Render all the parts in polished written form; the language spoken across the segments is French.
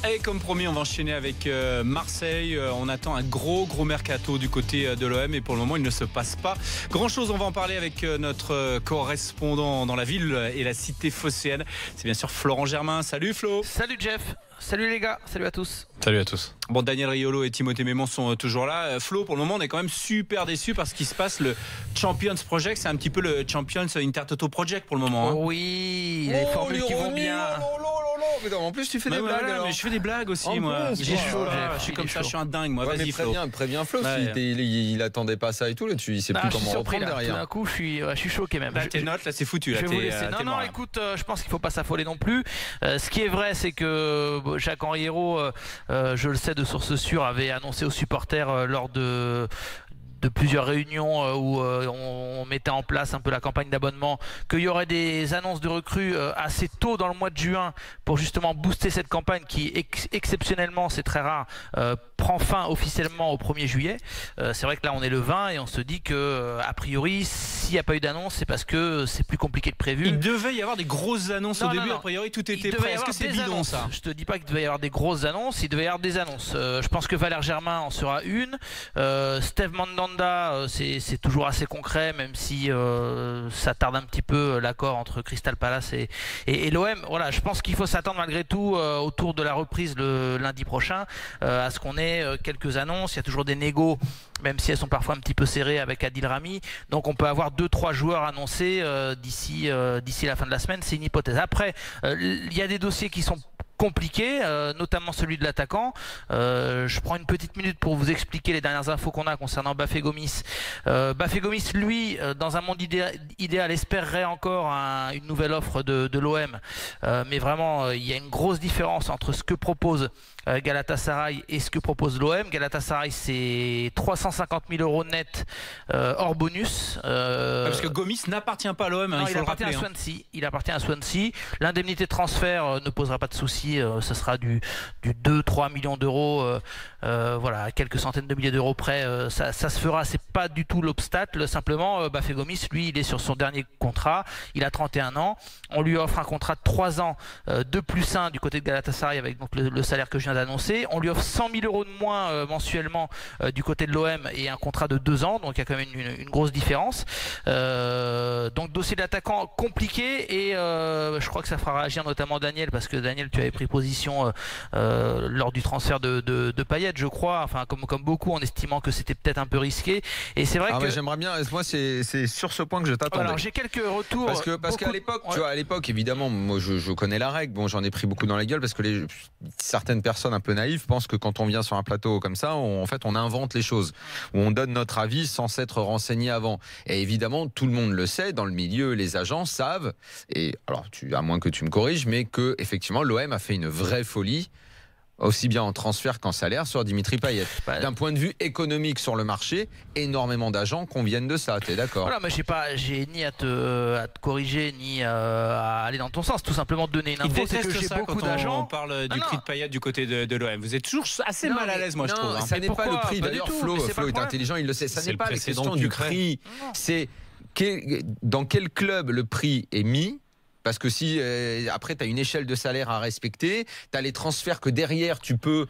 Et comme promis, on va enchaîner avec Marseille. On attend un gros mercato du côté de l'OM et pour le moment, il ne se passe pas grand-chose. On va en parler avec notre correspondant dans la ville et la cité phocéenne. C'est bien sûr Florent Germain. Salut Flo. Salut Jeff. Salut les gars, salut à tous. Salut à tous. Bon, Daniel Riolo et Timothée Mémon sont toujours là. Flo, pour le moment, on est quand même super déçus parce qu'il se passe le Champions Project. C'est un petit peu le Champions Intertoto Project pour le moment. Hein. Oui, les formules qui vont bien. Mais non, en plus, tu fais des blagues. Mais je fais des blagues aussi, moi. J'ai chaud, je suis comme ça, je suis un dingue, moi. Ouais, vas-y, Flo. Préviens Flo. Ouais. Il attendait pas ça et tout. Là, il sait plus comment reprendre derrière. Tout d'un coup, je suis choqué même. Là, tes notes, là, c'est foutu. Là, non, écoute, je pense qu'il faut pas s'affoler non plus. Ce qui est vrai, c'est que Jacques-Henri Hérault, je le sais de source sûre, avait annoncé aux supporters lors de plusieurs réunions où on mettait en place un peu la campagne d'abonnement, qu'il y aurait des annonces de recrues assez tôt dans le mois de juin pour justement booster cette campagne qui exceptionnellement, c'est très rare, prend fin officiellement au 1er juillet. C'est vrai que là on est le 20 et on se dit que a priori s'il n'y a pas eu d'annonce c'est parce que c'est plus compliqué que prévu. Il devait y avoir des grosses annonces au début, a priori tout était prêt. Est-ce que c'est bidon ça? Je te dis pas qu'il devait y avoir des grosses annonces, il devait y avoir des annonces. Je pense que Valère Germain en sera une. Steve Mandanda, c'est toujours assez concret, même si ça tarde un petit peu l'accord entre Crystal Palace et l'OM. Voilà, je pense qu'il faut s'attendre malgré tout autour de la reprise le lundi prochain à ce qu'on ait quelques annonces. Il y a toujours des négos, même si elles sont parfois un petit peu serrées avec Adil Rami. Donc on peut avoir 2-3 joueurs annoncés d'ici la fin de la semaine. C'est une hypothèse. Après, il y a des dossiers qui sont compliqué, notamment celui de l'attaquant. Je prends une petite minute pour vous expliquer les dernières infos qu'on a concernant Bafé Gomis. Bafé Gomis, lui, dans un monde idéal, espérerait encore une nouvelle offre de l'OM. Mais vraiment, il y a une grosse différence entre ce que propose Galatasaray et ce que propose l'OM. Galatasaray, c'est 350 000 € net hors bonus. Parce que Gomis n'appartient pas à l'OM, il faut le rappeler. Il appartient à Swansea. L'indemnité de transfert ne posera pas de soucis. Ce sera du 2-3 millions d'euros, voilà, quelques centaines de milliers d'euros près, ça se fera, c'est pas du tout l'obstacle. Simplement, Bafé Gomis, lui, il est sur son dernier contrat, il a 31 ans, on lui offre un contrat de 3 ans, 2+1 du côté de Galatasaray avec donc le salaire que je viens d'annoncer, on lui offre 100 000 € de moins mensuellement du côté de l'OM et un contrat de 2 ans, donc il y a quand même une grosse différence. Donc dossier d'attaquant compliqué et je crois que ça fera réagir notamment Daniel, parce que Daniel, tu avais pris position lors du transfert de Payet, je crois, enfin comme beaucoup, en estimant que c'était peut-être un peu risqué. Et c'est vrai que j'aimerais bien. Moi, c'est sur ce point que je t'attendais. Alors j'ai quelques retours. Parce qu'à l'époque, tu vois, à l'époque, évidemment, moi je connais la règle. Bon, j'en ai pris beaucoup dans la gueule parce que certaines personnes un peu naïves pensent que quand on vient sur un plateau comme ça, en fait, on invente les choses, où on donne notre avis sans s'être renseigné avant. Et évidemment, tout le monde le sait dans le milieu, les agents savent. Et alors, à moins que tu me corriges, mais que effectivement, l'OM a fait une vraie folie, aussi bien en transfert qu'en salaire, sur Dimitri Payet. D'un point de vue économique sur le marché, énormément d'agents conviennent de ça, tu es d'accord? Voilà, mais j'ai ni à te corriger, ni à aller dans ton sens, tout simplement donner une info. C'est que j'ai beaucoup d'agents. On parle du prix de Payet du côté de l'OM. Vous êtes toujours assez mal à l'aise, moi, je trouve. Ça n'est pas le prix. D'ailleurs, Flo est intelligent, il le sait. Ça n'est pas la question du prix. C'est dans quel club le prix est mis. Parce que si après tu as une échelle de salaire à respecter, tu as les transferts que derrière tu peux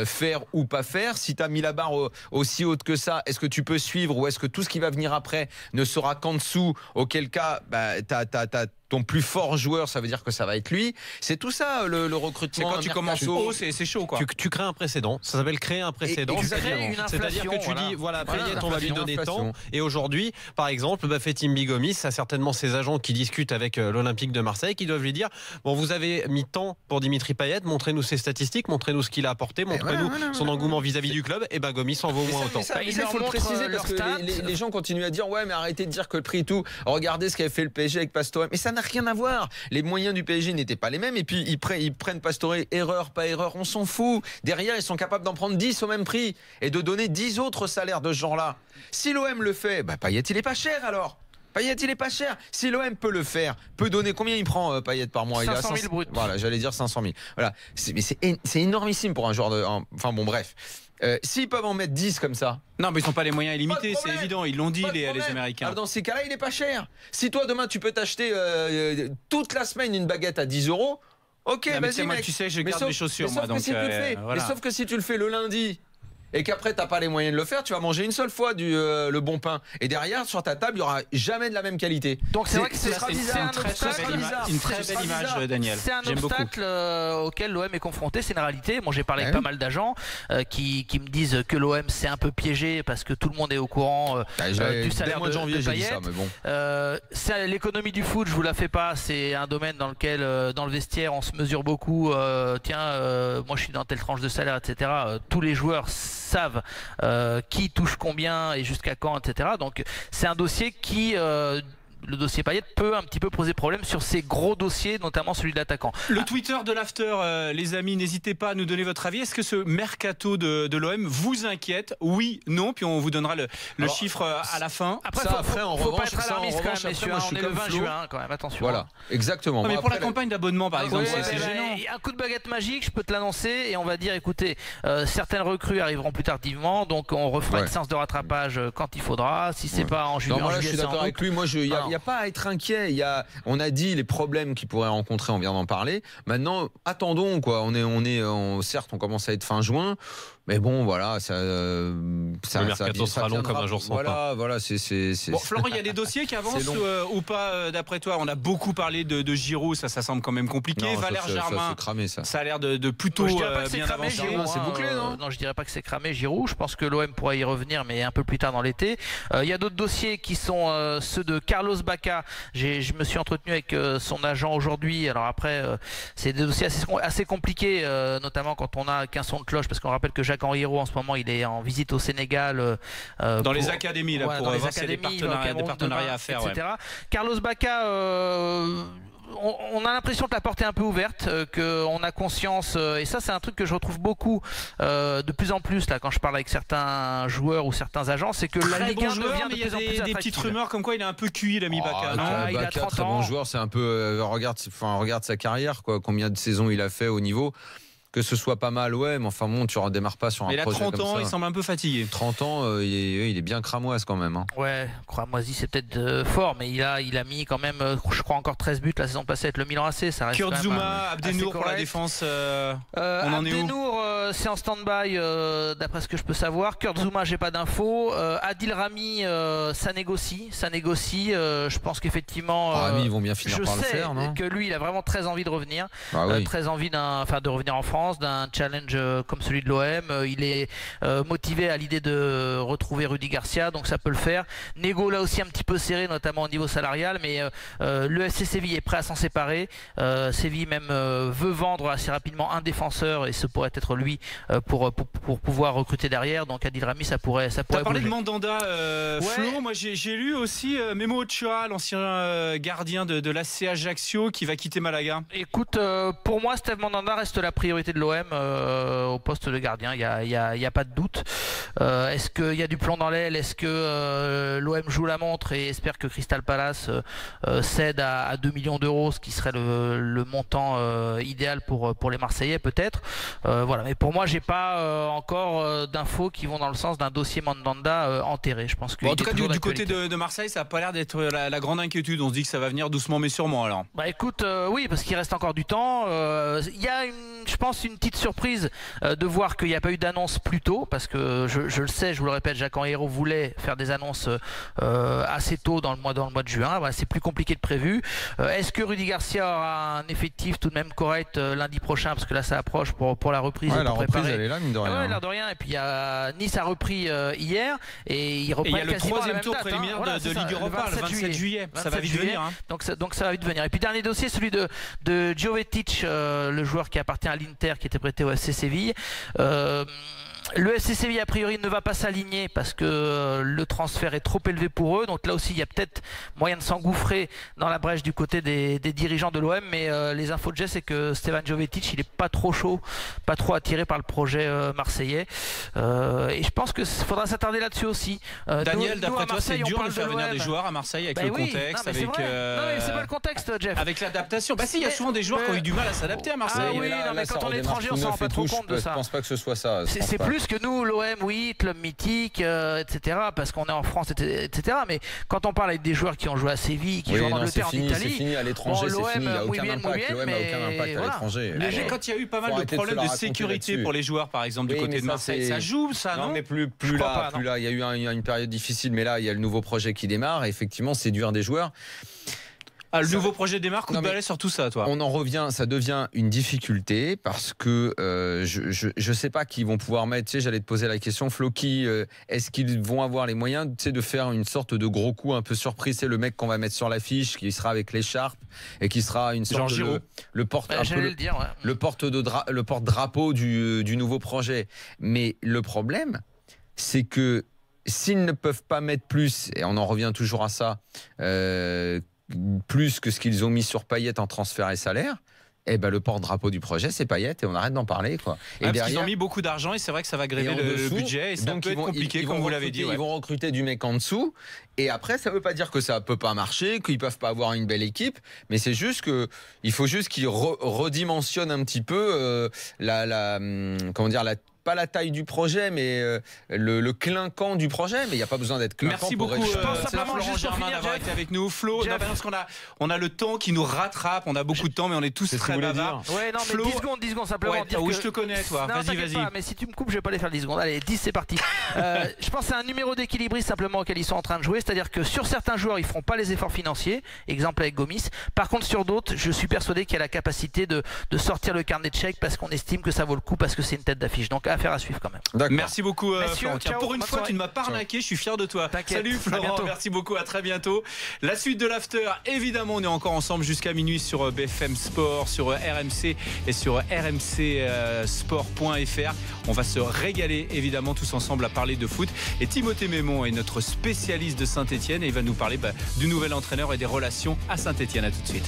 faire ou pas faire. Si tu as mis la barre aussi haute que ça, est-ce que tu peux suivre ou est-ce que tout ce qui va venir après ne sera qu'en dessous, auquel cas tu as ton plus fort joueur, ça veut dire que ça va être lui. C'est tout ça le recrutement. C'est quand tu commences haut, c'est chaud quoi. Tu crées un précédent, ça s'appelle créer un précédent. C'est-à-dire que tu dis voilà, Payet, on va lui donner tant. Et aujourd'hui, par exemple, Bafétim Gomis a certainement ses agents qui discutent avec l'Olympique de Marseille, qui doivent lui dire bon, vous avez mis tant pour Dimitri Payet, montrez-nous ses statistiques, montrez-nous ce qu'il a apporté, montrez-nous son engouement vis-à-vis du club. Et ben Gomis en vaut au moins autant. Il faut le préciser parce que les gens continuent à dire ouais, mais arrêtez de dire que le prix et tout. Regardez ce qu'avait fait le PSG avec Pastore. Mais ça n'a rien à voir. Les moyens du PSG n'étaient pas les mêmes et puis ils prennent Pastore, erreur, pas erreur, on s'en fout. Derrière, ils sont capables d'en prendre 10 au même prix et de donner 10 autres salaires de ce genre-là. Si l'OM le fait, Payet, il est pas cher alors. Payet, il est pas cher. Si l'OM peut le faire, peut donner combien il prend Payet par mois? 500 000 brut. Voilà, j'allais dire 500 000. Voilà. Mais c'est énormissime pour un joueur de. Enfin bon, bref. S'ils peuvent en mettre 10 comme ça. Non, mais ils n'ont pas les moyens illimités, c'est évident. Ils l'ont dit, les Américains. Alors dans ces cas-là, il n'est pas cher. Si toi, demain, tu peux t'acheter toute la semaine une baguette à 10 €, Ok, vas-y, mec. Tu sais, je garde mes chaussures, moi. Donc, mais sauf que si tu le fais le lundi et qu'après t'as pas les moyens de le faire, tu vas manger une seule fois le bon pain. Et derrière, sur ta table, il y aura jamais de la même qualité. Donc c'est vrai que c'est une très belle image, Daniel. C'est un obstacle auquel l'OM est confronté. C'est une réalité. Moi, j'ai parlé avec pas mal d'agents qui me disent que l'OM c'est un peu piégé parce que tout le monde est au courant du salaire de janvier. C'est l'économie du foot. Je vous la fais pas. C'est un domaine dans lequel, dans le vestiaire, on se mesure beaucoup. Moi, je suis dans telle tranche de salaire, etc. Tous les joueurs savent qui touche combien et jusqu'à quand, etc. Donc c'est un dossier qui le dossier Payet peut un petit peu poser problème sur ces gros dossiers, notamment celui de l'attaquant. Le Twitter de l'After, les amis, n'hésitez pas à nous donner votre avis. Est-ce que ce mercato de l'OM vous inquiète? Oui, non, puis on vous donnera le chiffre à la fin. Après, faut pas être alarmiste quand même, messieurs. On est le 20 juin quand même, attention. Voilà, exactement. Non, mais pour la campagne d'abonnement, par exemple, c'est gênant. Un coup de baguette magique, je peux te l'annoncer, et on va dire, écoutez, certaines recrues arriveront plus tardivement, donc on refera une séance de rattrapage quand il faudra. Si c'est pas en juillet, je suis d'accord avec lui. Moi, il n'y a pas à être inquiet. On a dit les problèmes qu'il pourrait rencontrer, on vient d'en parler. Maintenant, attendons, quoi. Certes, on commence à être fin juin. Mais bon, voilà, le mercato sera long comme un jour sans pain. Voilà, Bon, Florent, il y a des dossiers qui avancent ou pas, d'après toi? On a beaucoup parlé de Giroud, ça semble quand même compliqué. Valère Germain, ça a l'air de plutôt bien avancé. C'est bouclé, non? Non, je dirais pas que c'est cramé, Giroud. Je pense que l'OM pourrait y revenir, mais un peu plus tard dans l'été. Il y a d'autres dossiers qui sont ceux de Carlos Bacca. Je me suis entretenu avec son agent aujourd'hui. Alors après, c'est des dossiers assez compliqués, notamment quand on a qu'un son de cloche, parce qu'on rappelle que Jacques-Henri Hérault en ce moment il est en visite au Sénégal dans les académies là, pour voir s'il y a des partenariats à faire, etc. Carlos Bacca, on a l'impression que la porte est un peu ouverte, qu'on a conscience, et ça c'est un truc que je retrouve beaucoup de plus en plus là quand je parle avec certains joueurs ou certains agents, c'est que la Ligue 1 devient de plus en plus attractive. Des petites rumeurs comme quoi il est un peu cuit, l'ami Bacca. Il a 30 ans. Très bon joueur, c'est un peu regarde sa carrière, quoi, combien de saisons il a fait au niveau. Que ce soit pas mal, mais enfin bon, tu redémarres pas sur un projet comme ça. Mais il a 30 ans, il semble un peu fatigué. 30 ans, il est bien cramoisi quand même. Ouais, cramoisi c'est peut-être fort, mais il a mis quand même, je crois, encore 13 buts la saison passée avec le Milan AC. Ça reste Kurt Zouma, Abdenour pour la défense, on en est où? Abdenour, c'est en stand-by d'après ce que je peux savoir. Kurt Zouma, j'ai pas d'infos. Adil Rami, ça négocie. Je pense qu'effectivement, Rami, ils vont bien finir par le faire, non? Que lui, il a vraiment très envie de revenir, très envie de revenir en France, d'un challenge comme celui de l'OM. Il est motivé à l'idée de retrouver Rudy Garcia, donc ça peut le faire. Négo là aussi un petit peu serré, notamment au niveau salarial, mais le FC Séville est prêt à s'en séparer. Séville même veut vendre assez rapidement un défenseur, et ce pourrait être lui pour pouvoir recruter derrière. Donc Adil Rami, ça pourrait T'as parlé de Mandanda, Flo. Moi j'ai lu aussi Memo Ochoa, l'ancien gardien de l'AC Ajaccio, qui va quitter Malaga. Écoute, pour moi Steve Mandanda reste la priorité de l'OM au poste de gardien, il y a pas de doute. Est-ce qu'il y a du plomb dans l'aile? Est-ce que l'OM joue la montre et espère que Crystal Palace cède à 2 millions d'euros, ce qui serait le montant idéal pour les Marseillais peut-être. Voilà, mais pour moi j'ai pas encore d'infos qui vont dans le sens d'un dossier Mandanda enterré. Je pense que en tout cas du côté de Marseille, ça n'a pas l'air d'être la grande inquiétude. On se dit que ça va venir doucement mais sûrement alors. Bah écoute, oui, parce qu'il reste encore du temps. Il y a je pense une petite surprise de voir qu'il n'y a pas eu d'annonce plus tôt, parce que je le sais, je vous le répète, Jacques-Henri Hérault voulait faire des annonces assez tôt dans le mois de juin. Voilà, c'est plus compliqué que prévu. Est-ce que Rudy Garcia aura un effectif tout de même correct lundi prochain, parce que là ça approche pour la reprise. La reprise elle est là, mine de rien. L'air de rien. Et puis Nice a repris hier et il reprend. Et il y a le troisième tour préliminaire de Ligue Europa le 27 juillet. Ça va vite venir. Donc ça va vite venir. Et puis dernier dossier, celui de Jovetic, le joueur qui appartient à l'Inter, qui était prêté au FC Séville. Le FC Séville a priori ne va pas s'aligner parce que le transfert est trop élevé pour eux, donc là aussi il y a peut-être moyen de s'engouffrer dans la brèche du côté des dirigeants de l'OM, mais les infos de Jess, c'est que Stevan Jovetic il est pas trop chaud, pas trop attiré par le projet marseillais, et je pense que faudra s'attarder là-dessus aussi. Daniel, d'après toi c'est dur de faire venir des joueurs à Marseille avec le contexte, non, mais c'est pas le contexte, Jeff. Avec l'adaptation. Bah si, il y a souvent des joueurs qui ont eu du mal à s'adapter à Marseille. Ah oui, mais quand on est étranger on s'en rend pas trop compte de ça. Je pense pas que ce soit ça. C'est plus plus que nous, l'OM, oui, club mythique, etc. Parce qu'on est en France, etc. Mais quand on parle avec des joueurs qui ont joué à Séville, qui jouent en Angleterre, en Italie, c'est fini à l'étranger, c'est fini. Il n'y a aucun impact. L'OM n'a aucun impact à l'étranger. Quand il y a eu pas mal de problèmes de sécurité pour les joueurs, par exemple, du côté de Marseille, ça joue, ça, non? Non, mais plus là. Il y a eu une période difficile, mais là, il y a le nouveau projet qui démarre. Et effectivement, séduire des joueurs. Le nouveau projet démarre, coup de balai sur tout ça, toi. On en revient, ça devient une difficulté parce que je sais pas qui vont pouvoir mettre. Tu sais, j'allais te poser la question, Floki, est-ce qu'ils vont avoir les moyens, tu sais, de faire une sorte de gros coup un peu surprise? C'est le mec qu'on va mettre sur l'affiche, qui sera avec l'écharpe et qui sera une sorte le porte-drapeau du nouveau projet. Mais le problème, c'est que s'ils ne peuvent pas mettre plus, et on en revient toujours à ça, plus que ce qu'ils ont mis sur Payet en transfert et salaire, le porte-drapeau du projet, c'est Payet, et on arrête d'en parler, quoi. Et derrière, ils ont mis beaucoup d'argent et c'est vrai que ça va gréver le budget et ça peut être compliqué, comme vous l'avez dit. Ils vont recruter du mec en dessous, et après, ça ne veut pas dire que ça ne peut pas marcher, qu'ils ne peuvent pas avoir une belle équipe, mais c'est juste qu'il faut juste qu'ils redimensionnent un petit peu pas la taille du projet, mais le clinquant du projet. Mais il n'y a pas besoin d'être clinquant. Merci beaucoup. Je pense simplement Florent Germain d'avoir été avec nous. Flo, parce qu'on a le temps qui nous rattrape. On a beaucoup de temps, mais on est tous très bavards. Ouais, non, mais 10 secondes simplement. Oui, je te connais, toi. Vas-y. Mais si tu me coupes, je vais pas les faire 10 secondes. Allez, 10, c'est parti. Je pense que c'est un numéro d'équilibriste simplement auquel ils sont en train de jouer. C'est-à-dire que sur certains joueurs, ils feront pas les efforts financiers. Exemple avec Gomis. Par contre, sur d'autres, je suis persuadé qu'il y a la capacité de sortir le carnet de chèques parce qu'on estime que ça vaut le coup, parce que c'est une tête d'affiche. Donc, affaire à suivre quand même. Merci beaucoup, Florent. Pour une fois, tu ne m'as pas arnaqué. Je suis fier de toi. Salut Florent, merci beaucoup. À très bientôt. La suite de l'after, évidemment, on est encore ensemble jusqu'à minuit sur BFM Sport, sur RMC et sur rmcsport.fr. On va se régaler, évidemment, tous ensemble à parler de foot. Et Timothée Mémon est notre spécialiste de Saint-Etienne et il va nous parler du nouvel entraîneur et des relations à Saint-Etienne. À tout de suite.